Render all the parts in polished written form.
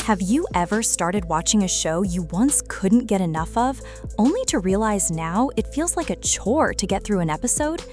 Have you ever started watching a show you once couldn't get enough of, only to realize now it feels like a chore to get through an episode?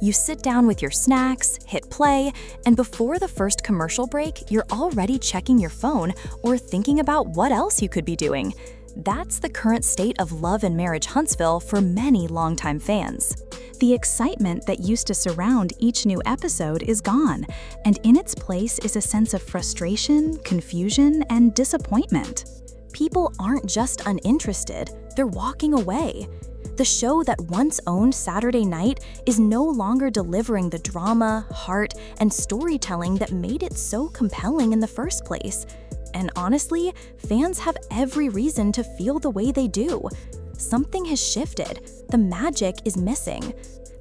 You sit down with your snacks, hit play, and before the first commercial break, you're already checking your phone or thinking about what else you could be doing. That's the current state of Love and Marriage Huntsville for many longtime fans. The excitement that used to surround each new episode is gone, and in its place is a sense of frustration, confusion, and disappointment. People aren't just uninterested, they're walking away. The show that once owned Saturday night is no longer delivering the drama, heart, and storytelling that made it so compelling in the first place. And honestly, fans have every reason to feel the way they do. Something has shifted. The magic is missing.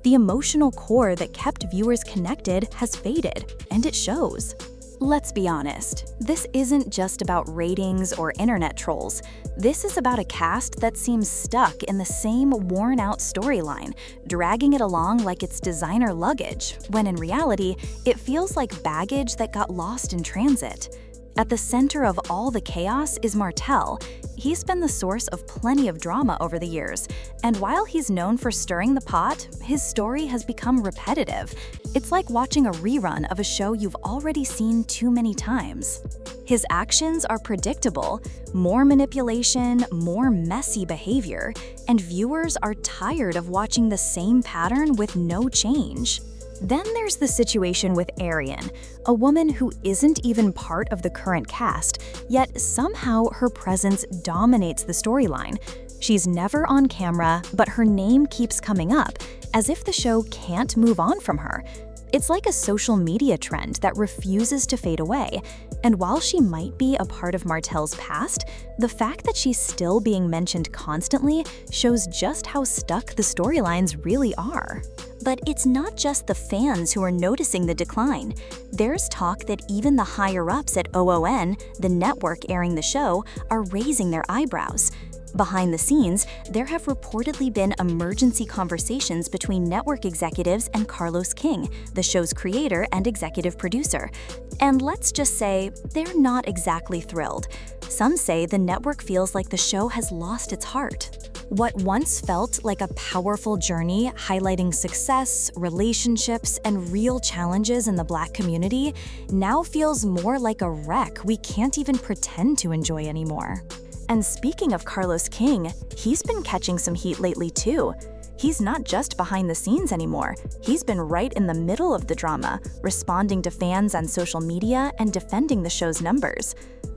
The emotional core that kept viewers connected has faded, and it shows. Let's be honest, this isn't just about ratings or internet trolls. This is about a cast that seems stuck in the same worn-out storyline, dragging it along like it's designer luggage, when in reality, it feels like baggage that got lost in transit. At the center of all the chaos is Martell. He's been the source of plenty of drama over the years, and while he's known for stirring the pot, his story has become repetitive. It's like watching a rerun of a show you've already seen too many times. His actions are predictable, more manipulation, more messy behavior, and viewers are tired of watching the same pattern with no change. Then there's the situation with Arion, a woman who isn't even part of the current cast, yet somehow her presence dominates the storyline. She's never on camera, but her name keeps coming up, as if the show can't move on from her. It's like a social media trend that refuses to fade away, and while she might be a part of Martell's past, the fact that she's still being mentioned constantly shows just how stuck the storylines really are. But it's not just the fans who are noticing the decline. There's talk that even the higher-ups at OON, the network airing the show, are raising their eyebrows. Behind the scenes, there have reportedly been emergency conversations between network executives and Carlos King, the show's creator and executive producer. And let's just say, they're not exactly thrilled. Some say the network feels like the show has lost its heart. What once felt like a powerful journey highlighting success, relationships, and real challenges in the Black community now feels more like a wreck we can't even pretend to enjoy anymore. And speaking of Carlos King, he's been catching some heat lately too. He's not just behind the scenes anymore. He's been right in the middle of the drama, responding to fans on social media and defending the show's numbers.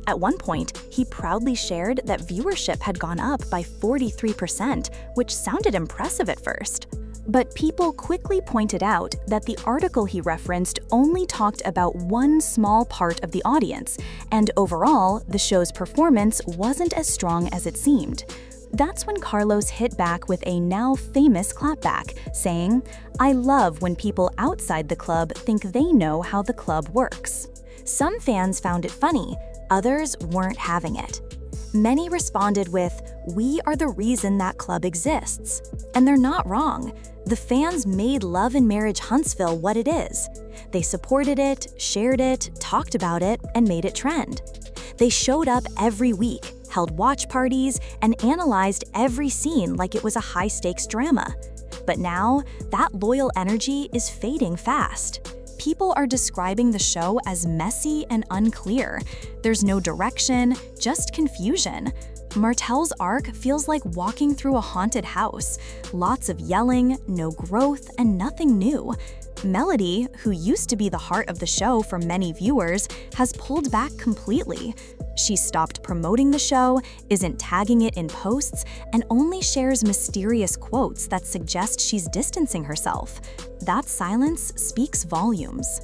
At one point, he proudly shared that viewership had gone up by 43%, which sounded impressive at first. But people quickly pointed out that the article he referenced only talked about one small part of the audience, and overall, the show's performance wasn't as strong as it seemed. That's when Carlos hit back with a now famous clapback, saying, "I love when people outside the club think they know how the club works." Some fans found it funny, others weren't having it. Many responded with, "We are the reason that club exists." And they're not wrong. The fans made Love and Marriage Huntsville what it is. They supported it, shared it, talked about it, and made it trend. They showed up every week, held watch parties, and analyzed every scene like it was a high-stakes drama. But now, that loyal energy is fading fast. People are describing the show as messy and unclear. There's no direction, just confusion. Martell's arc feels like walking through a haunted house. Lots of yelling, no growth, and nothing new. Melody, who used to be the heart of the show for many viewers, has pulled back completely. She stopped promoting the show, isn't tagging it in posts, and only shares mysterious quotes that suggest she's distancing herself. That silence speaks volumes.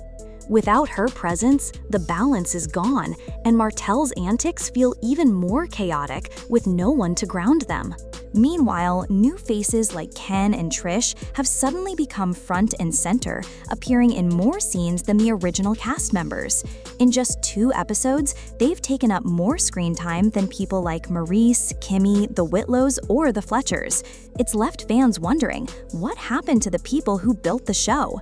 Without her presence, the balance is gone, and Martell's antics feel even more chaotic with no one to ground them. Meanwhile, new faces like Ken and Trish have suddenly become front and center, appearing in more scenes than the original cast members. In just 2 episodes, they've taken up more screen time than people like Maurice, Kimmy, the Whitlows, or the Fletchers. It's left fans wondering, what happened to the people who built the show?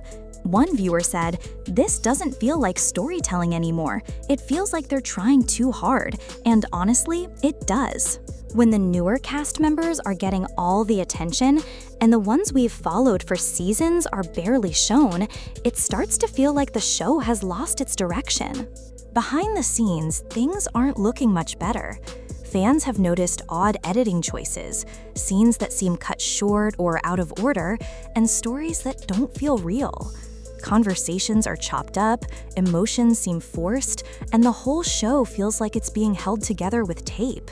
One viewer said, "This doesn't feel like storytelling anymore. It feels like they're trying too hard." And honestly, it does. When the newer cast members are getting all the attention and the ones we've followed for seasons are barely shown, it starts to feel like the show has lost its direction. Behind the scenes, things aren't looking much better. Fans have noticed odd editing choices, scenes that seem cut short or out of order, and stories that don't feel real. Conversations are chopped up, emotions seem forced, and the whole show feels like it's being held together with tape.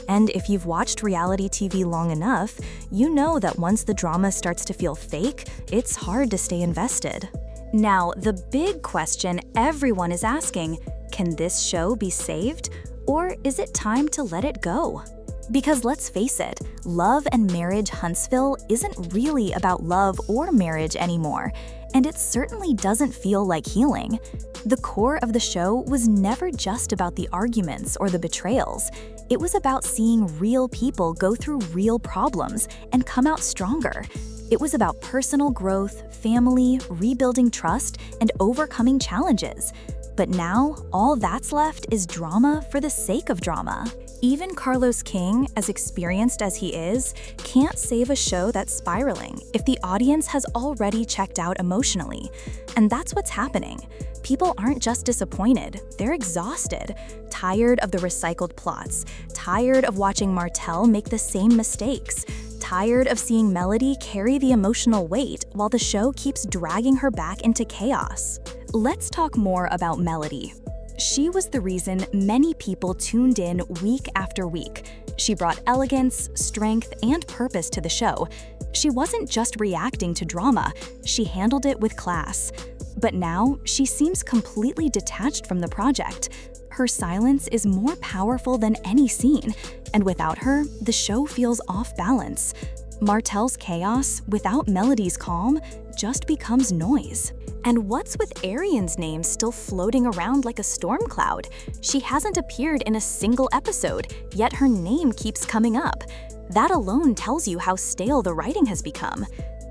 And if you've watched reality TV long enough, you know that once the drama starts to feel fake, it's hard to stay invested. Now, the big question everyone is asking, can this show be saved? Or is it time to let it go? Because let's face it, Love and Marriage Huntsville isn't really about love or marriage anymore, and it certainly doesn't feel like healing. The core of the show was never just about the arguments or the betrayals. It was about seeing real people go through real problems and come out stronger. It was about personal growth, family, rebuilding trust, and overcoming challenges. But now, all that's left is drama for the sake of drama. Even Carlos King, as experienced as he is, can't save a show that's spiraling if the audience has already checked out emotionally. And that's what's happening. People aren't just disappointed, they're exhausted, tired of the recycled plots, tired of watching Martell make the same mistakes, tired of seeing Melody carry the emotional weight while the show keeps dragging her back into chaos. Let's talk more about Melody. She was the reason many people tuned in week after week. She brought elegance, strength, and purpose to the show. She wasn't just reacting to drama, she handled it with class. But now, she seems completely detached from the project. Her silence is more powerful than any scene, and without her, the show feels off balance. Martell's chaos, without Melody's calm, just becomes noise. And what's with Arion's name still floating around like a storm cloud? She hasn't appeared in a single episode, yet her name keeps coming up. That alone tells you how stale the writing has become.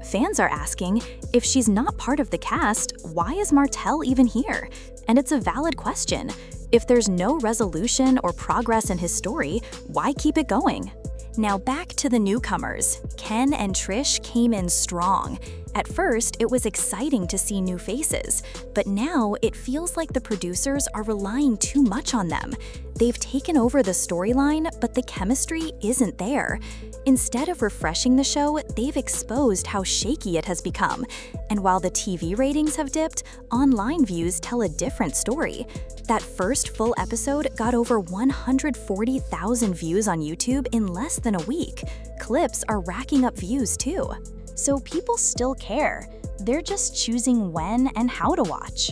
Fans are asking, if she's not part of the cast, why is Martell even here? And it's a valid question. If there's no resolution or progress in his story, why keep it going? Now back to the newcomers. Ken and Trish came in strong. At first, it was exciting to see new faces, but now it feels like the producers are relying too much on them. They've taken over the storyline, but the chemistry isn't there. Instead of refreshing the show, they've exposed how shaky it has become. And while the TV ratings have dipped, online views tell a different story. That first full episode got over 140,000 views on YouTube in less than a week. Clips are racking up views too. So people still care. They're just choosing when and how to watch.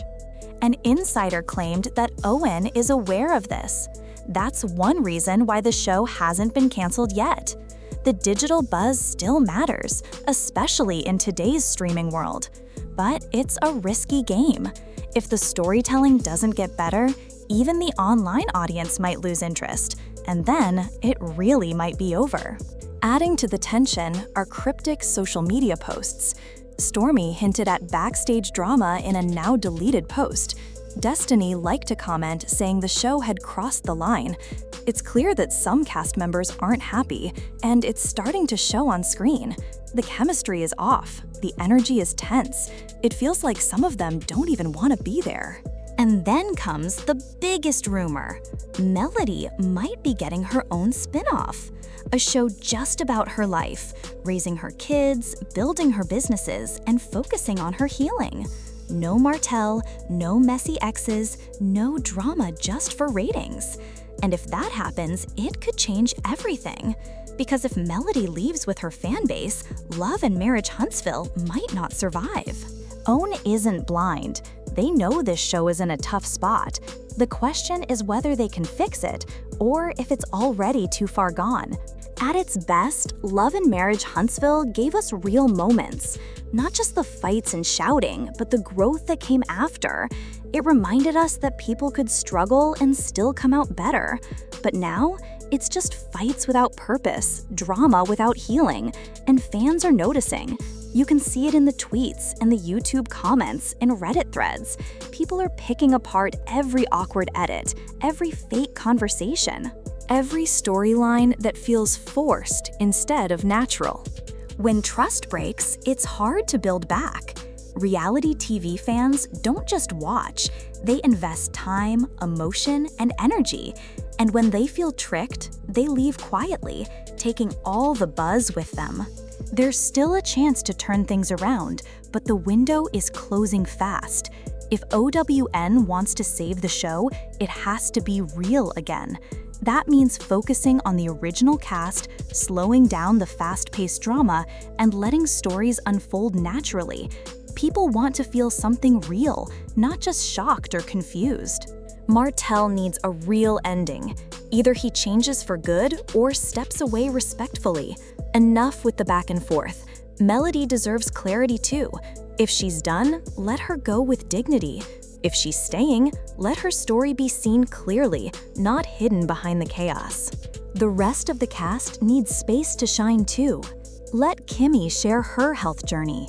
An insider claimed that Owen is aware of this. That's one reason why the show hasn't been canceled yet. The digital buzz still matters, especially in today's streaming world. But it's a risky game. If the storytelling doesn't get better, even the online audience might lose interest, and then it really might be over. Adding to the tension are cryptic social media posts. Stormy hinted at backstage drama in a now-deleted post. Destiny liked a comment saying the show had crossed the line. It's clear that some cast members aren't happy, and it's starting to show on screen. The chemistry is off, the energy is tense. It feels like some of them don't even want to be there. And then comes the biggest rumor. Melody might be getting her own spin-off. A show just about her life, raising her kids, building her businesses, and focusing on her healing. No Martell, no messy exes, no drama just for ratings. And if that happens, it could change everything. Because if Melody leaves with her fan base, Love and Marriage Huntsville might not survive. OWN isn't blind. They know this show is in a tough spot. The question is whether they can fix it, or if it's already too far gone. At its best, Love and Marriage Huntsville gave us real moments. Not just the fights and shouting, but the growth that came after. It reminded us that people could struggle and still come out better. But now, it's just fights without purpose, drama without healing, and fans are noticing. You can see it in the tweets and the YouTube comments and Reddit threads. People are picking apart every awkward edit, every fake conversation, every storyline that feels forced instead of natural. When trust breaks, it's hard to build back. Reality TV fans don't just watch, they invest time, emotion, and energy. And when they feel tricked, they leave quietly, taking all the buzz with them. There's still a chance to turn things around, but the window is closing fast. If OWN wants to save the show, it has to be real again. That means focusing on the original cast, slowing down the fast-paced drama, and letting stories unfold naturally. People want to feel something real, not just shocked or confused. Martell needs a real ending. Either he changes for good or steps away respectfully. Enough with the back and forth. Melody deserves clarity too. If she's done, let her go with dignity. If she's staying, let her story be seen clearly, not hidden behind the chaos. The rest of the cast needs space to shine too. Let Kimmy share her health journey.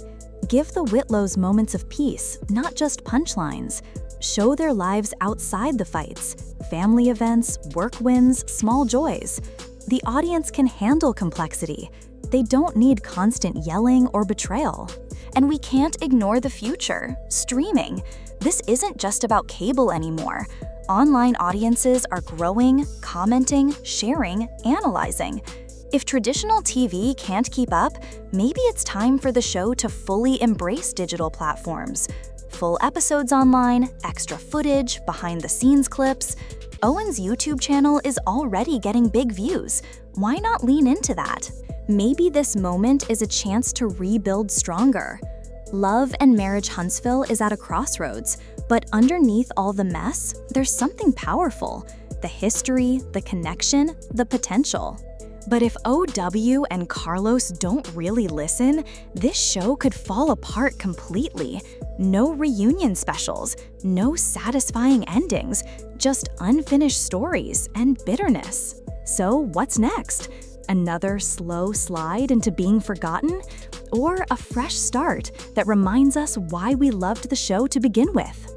Give the Whitlows moments of peace, not just punchlines. Show their lives outside the fights, family events, work wins, small joys. The audience can handle complexity. They don't need constant yelling or betrayal. And we can't ignore the future, streaming. This isn't just about cable anymore. Online audiences are growing, commenting, sharing, analyzing. If traditional TV can't keep up, maybe it's time for the show to fully embrace digital platforms. Full episodes online, extra footage, behind-the-scenes clips. Owen's YouTube channel is already getting big views. Why not lean into that? Maybe this moment is a chance to rebuild stronger. Love and Marriage Huntsville is at a crossroads, but underneath all the mess, there's something powerful. The history, the connection, the potential. But if OW and Carlos don't really listen, this show could fall apart completely. No reunion specials, no satisfying endings, just unfinished stories and bitterness. So what's next? Another slow slide into being forgotten? Or a fresh start that reminds us why we loved the show to begin with?